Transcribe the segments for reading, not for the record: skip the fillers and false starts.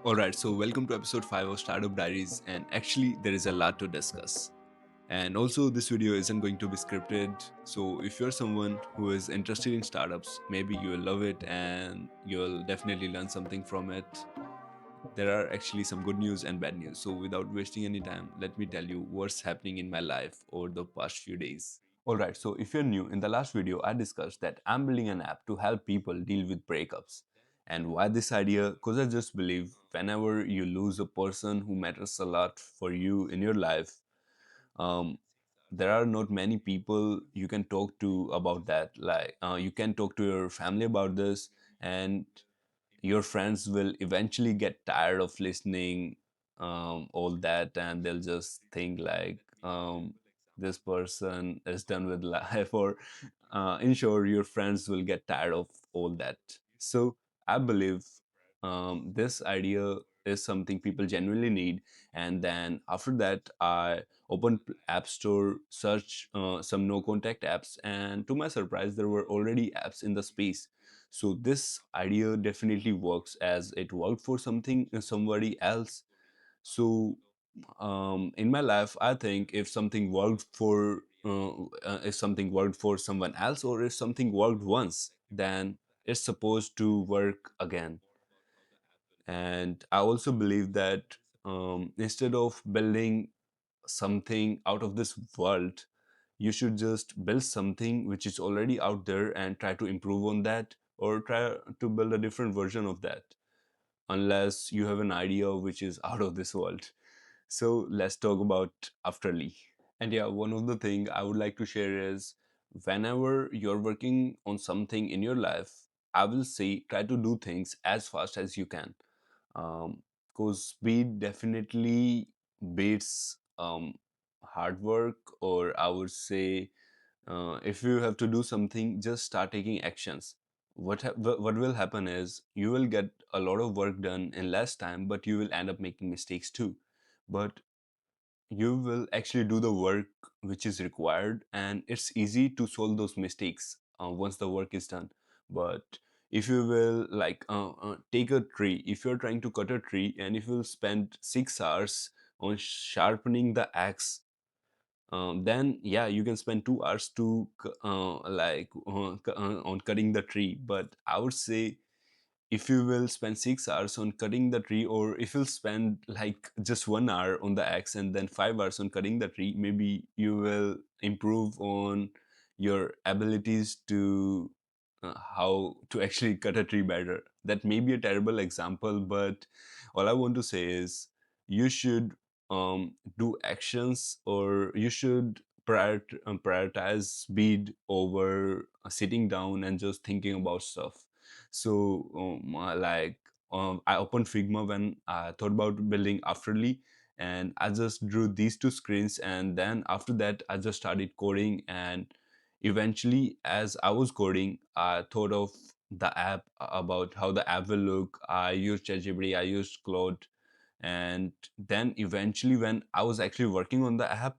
Alright, so welcome to episode 5 of Startup Diaries, and actually, there is a lot to discuss. And also, this video isn't going to be scripted, so if you're someone who is interested in startups, maybe you will love it and you'll definitely learn something from it. There are actually some good news and bad news, so without wasting any time, let me tell you what's happening in my life over the past few days. Alright, so if you're new, in the last video I discussed that I'm building an app to help people deal with breakups. And why this idea? Because I just believe whenever you lose a person who matters a lot for you in your life, um, there are not many people you can talk to about that. Like you can talk to your family about this, and your friends will eventually get tired of listening all that, and they'll just think like this person is done with life, or in short your friends will get tired of all that. So I believe this idea is something people genuinely need. And then after that I opened app store, search some no contact apps, and to my surprise there were already apps in the space. So this idea definitely works as it worked for somebody else. So in my life I think if something worked for someone else, or if something worked once, then it's supposed to work again. And I also believe that instead of building something out of this world, you should just build something which is already out there and try to improve on that, or try to build a different version of that, unless you have an idea which is out of this world. So let's talk about afterly. And yeah, one of the thing I would like to share is, whenever you're working on something in your life, I will say try to do things as fast as you can. Because speed definitely beats hard work. Or I would say, if you have to do something, just start taking actions. What will happen is you will get a lot of work done in less time, but you will end up making mistakes too. But you will actually do the work which is required, and it's easy to solve those mistakes once the work is done. But if you will like take a tree, if you're trying to cut a tree, and if you'll spend 6 hours on sharpening the axe, then yeah, you can spend 2 hours to on cutting the tree. But I would say, if you will spend 6 hours on cutting the tree, or if you'll spend like just 1 hour on the axe and then 5 hours on cutting the tree, maybe you will improve on your abilities to how to actually cut a tree better. That may be a terrible example, but all I want to say is, you should do actions, or you should prioritize speed over sitting down and just thinking about stuff. So I opened Figma when I thought about building Afterly, and I just drew these two screens, and then after that I just started coding. And eventually, as I was coding, I thought of the app, about how the app will look. I used ChatGPT, I used Claude. And then eventually, when I was actually working on the app,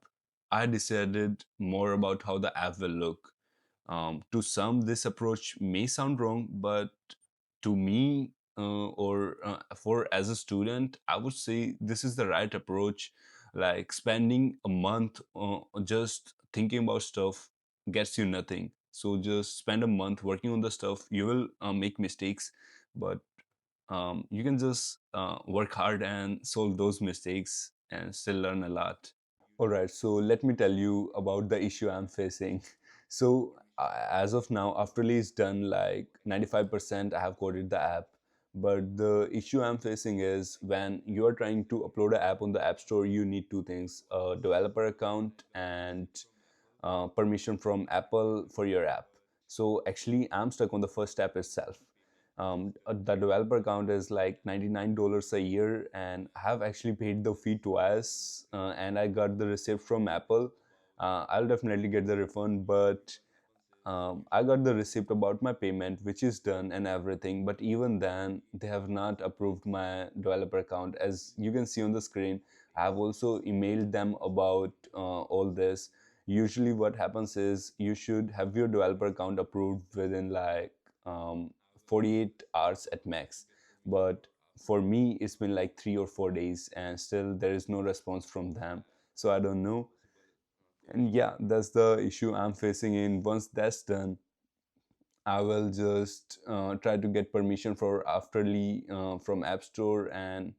I decided more about how the app will look. To some, this approach may sound wrong, but to me, or for as a student, I would say this is the right approach. Like spending a month just thinking about stuff gets you nothing. So just spend a month working on the stuff. You will make mistakes, but you can just work hard and solve those mistakes and still learn a lot. All right, so let me tell you about the issue I'm facing. So, as of now, Afterly is done like 95%. I have coded the app, but the issue I'm facing is, when you are trying to upload an app on the App Store, you need two things: a developer account and permission from Apple for your app. So, actually, I'm stuck on the first step itself. The developer account is like $99 a year, and I have actually paid the fee twice, and I got the receipt from Apple. I'll definitely get the refund, but I got the receipt about my payment, which is done and everything. But even then, they have not approved my developer account. As you can see on the screen, I have also emailed them about all this. Usually, what happens is, you should have your developer account approved within like 48 hours at max. But for me it's been like 3 or 4 days and still there is no response from them. So I don't know. And yeah, that's the issue I'm facing. In once that's done, I will just try to get permission for Afterly from App Store and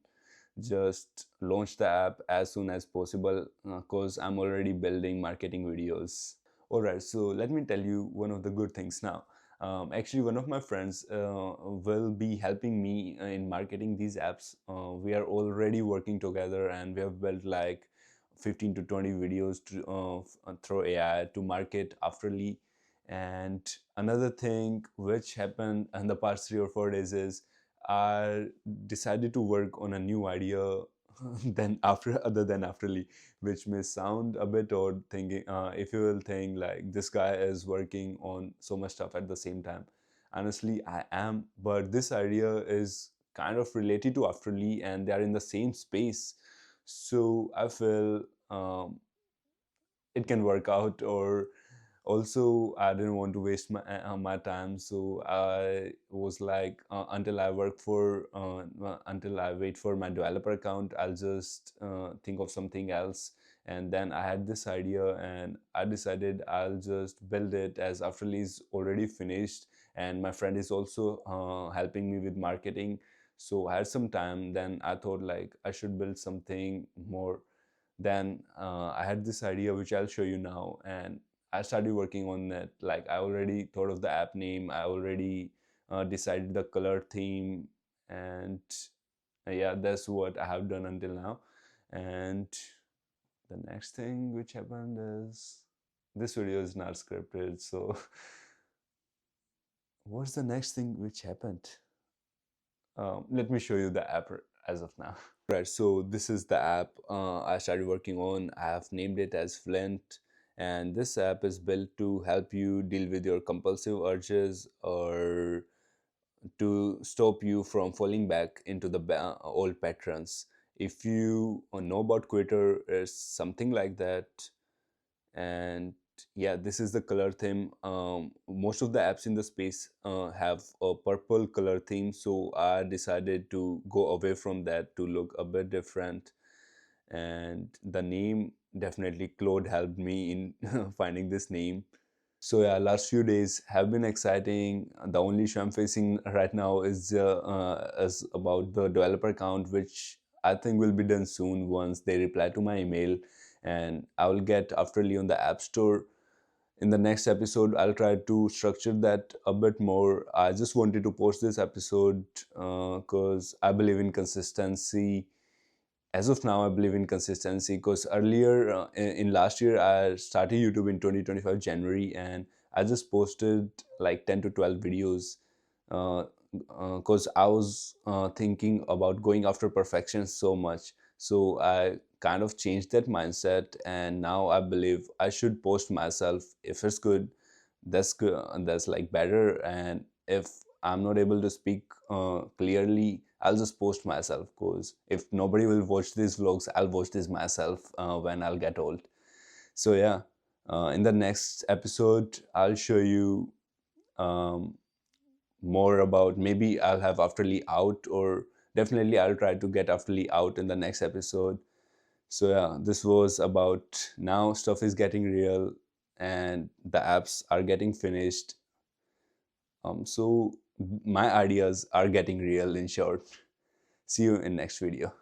just launch the app as soon as possible because I'm already building marketing videos. All right, so let me tell you one of the good things now. Actually, one of my friends will be helping me in marketing these apps. We are already working together and we have built like 15 to 20 videos through AI to market Afterly. And another thing which happened in the past 3 or 4 days is I decided to work on a new idea then after other than Afterly, which may sound a bit odd thinking if you will think like this guy is working on so much stuff at the same time. Honestly, I am, but this idea is kind of related to Afterly and they are in the same space. So I feel it can work out. Or also I didn't want to waste my time, so I was like until I work for until I wait for my developer account, I'll just think of something else. And then I had this idea and I decided I'll just build it as Afterly is already finished and my friend is also helping me with marketing. So I had some time, then I thought like I should build something more. Then I had this idea which I'll show you now, and I started working on it. Like I already thought of the app name, I already decided the color theme, and yeah, that's what I have done until now. And the next thing which happened is this video is not scripted, so what's the next thing which happened? Let me show you the app as of now. Right, so this is the app I started working on. I have named it as Flint, and this app is built to help you deal with your compulsive urges or to stop you from falling back into the old patterns. If you know about Twitter, it's something like that. And yeah, this is the color theme. Most of the apps in the space have a purple color theme, so I decided to go away from that to look a bit different. And the name, definitely Claude helped me in finding this name. So yeah, last few days have been exciting. The only issue I'm facing right now is about the developer account, which I think will be done soon once they reply to my email, and I will get Afterly on the App Store. In the next episode, I'll try to structure that a bit more. I just wanted to post this episode because I believe in consistency. As of now, I believe in consistency because earlier in last year I started YouTube in 2025 January, and I just posted like 10 to 12 videos because I was thinking about going after perfection so much. So I kind of changed that mindset, and now I believe I should post myself. If it's good, that's good, that's like better. And if I'm not able to speak clearly, I'll just post myself, because if nobody will watch these vlogs, I'll watch this myself when I'll get old. So yeah, in the next episode I'll show you um, more about, maybe I'll have Afterly out, or definitely I'll try to get Afterly out in the next episode. So yeah, this was about, now stuff is getting real and the apps are getting finished. So my ideas are getting real, in short. See you in next video.